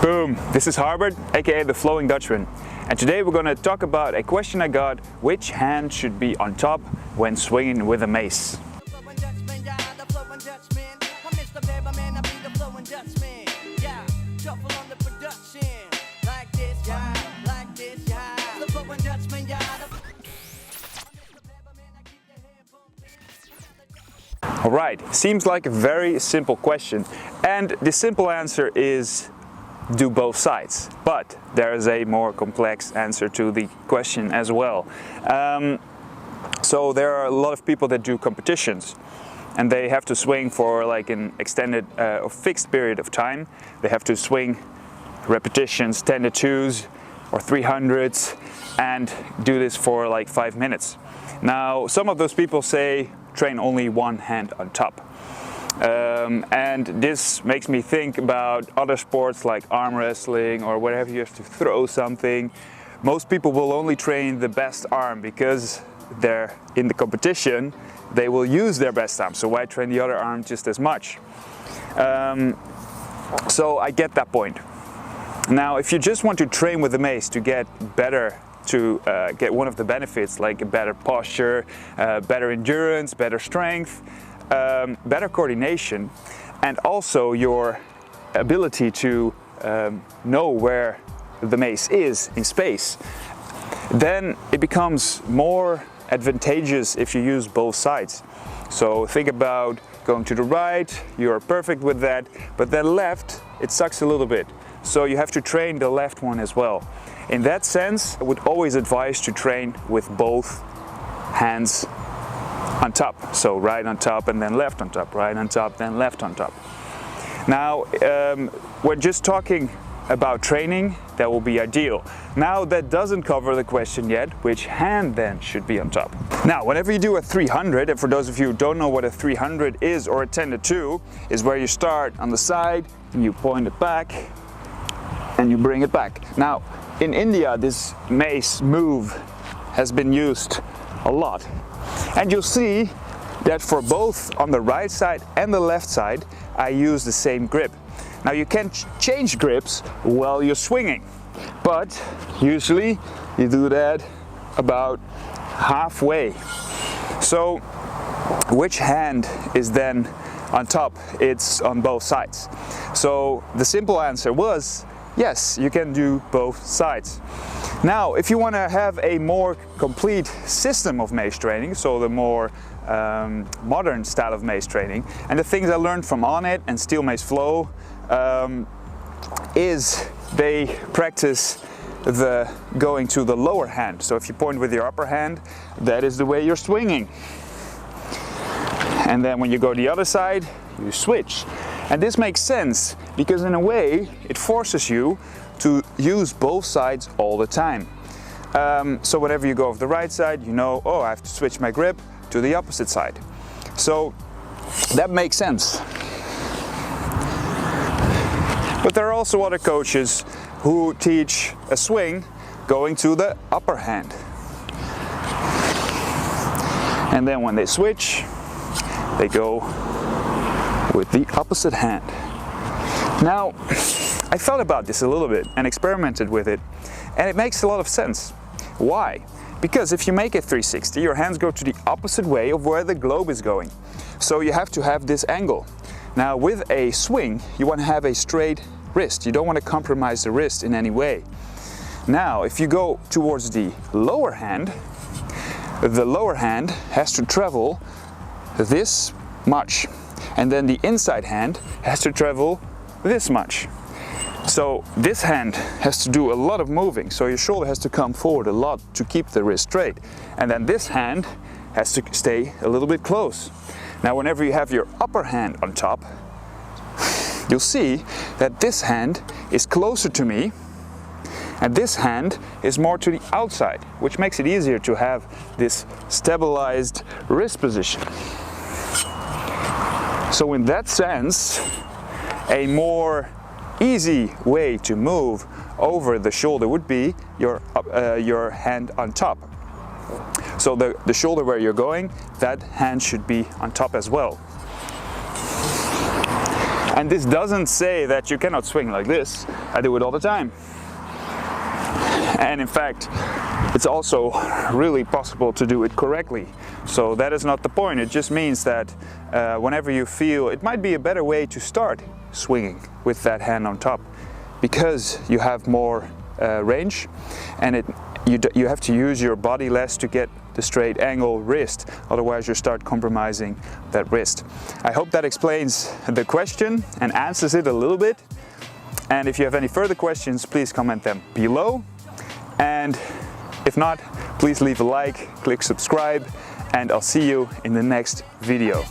Boom! This is Harbert, aka the Flowing Dutchman. And today we're going to talk about a question I got: which hand should be on top when swinging with a mace? Alright, seems like a very simple question, and the simple answer is do both sides, but there is a more complex answer to the question as well. So there are a lot of people that do competitions and they have to swing for like an extended or fixed period of time. They have to swing repetitions, 10 to 2s or 300s, and do this for like 5 minutes. Now some of those people say train only one hand on top. And this makes me think about other sports like arm wrestling or whatever. You have to throw something. Most people will only train the best arm because they're in the competition. They will use their best arm, so why train the other arm just as much? So I get that point. Now if you just want to train with the mace to get better, to get one of the benefits like a better posture, better endurance, better strength, better coordination, and also your ability to know where the mace is in space, then it becomes more advantageous if you use both sides. So think about going to the right, you're perfect with that, but then left, it sucks a little bit. So you have to train the left one as well. In that sense, I would always advise to train with both hands on top. So right on top and then left on top, right on top, then left on top. Now, we're just talking about training, that will be ideal. Now that doesn't cover the question yet, which hand then should be on top? Now, whenever you do a 300, and for those of you who don't know what a 300 is, or a 10 to 2, is where you start on the side and you point it back and you bring it back. Now, in India, this mace move has been used a lot. And you'll see that for both on the right side and the left side, I use the same grip. Now you can change grips while you're swinging, but usually you do that about halfway. So which hand is then on top? It's on both sides. So the simple answer was yes, you can do both sides. Now, if you want to have a more complete system of mace training, so the more modern style of mace training, and the things I learned from On It and Steel Mace Flow is they practice the going to the lower hand. So if you point with your upper hand, that is the way you're swinging. And then when you go the other side, you switch. And this makes sense because in a way it forces you to use both sides all the time. So whenever you go off the right side, you know, oh, I have to switch my grip to the opposite side. So that makes sense. But there are also other coaches who teach a swing going to the upper hand. And then when they switch, they go with the opposite hand. Now, I thought about this a little bit and experimented with it, and it makes a lot of sense. Why? Because if you make it 360, your hands go to the opposite way of where the globe is going. So you have to have this angle. Now with a swing, you want to have a straight wrist. You don't want to compromise the wrist in any way. Now, if you go towards the lower hand has to travel this much. And then the inside hand has to travel this much. So this hand has to do a lot of moving, so your shoulder has to come forward a lot to keep the wrist straight. And then this hand has to stay a little bit close. Now whenever you have your upper hand on top, you'll see that this hand is closer to me and this hand is more to the outside, which makes it easier to have this stabilized wrist position. So in that sense, a more easy way to move over the shoulder would be your hand on top. So the shoulder where you're going, that hand should be on top as well. And this doesn't say that you cannot swing like this. I do it all the time. And in fact, it's also really possible to do it correctly. So that is not the point. It just means that whenever you feel, it might be a better way to start swinging with that hand on top, because you have more range, and you have to use your body less to get the straight angle wrist, otherwise you start compromising that wrist. I hope that explains the question and answers it a little bit. And if you have any further questions, please comment them below. And if not, please leave a like, click subscribe, and I'll see you in the next video.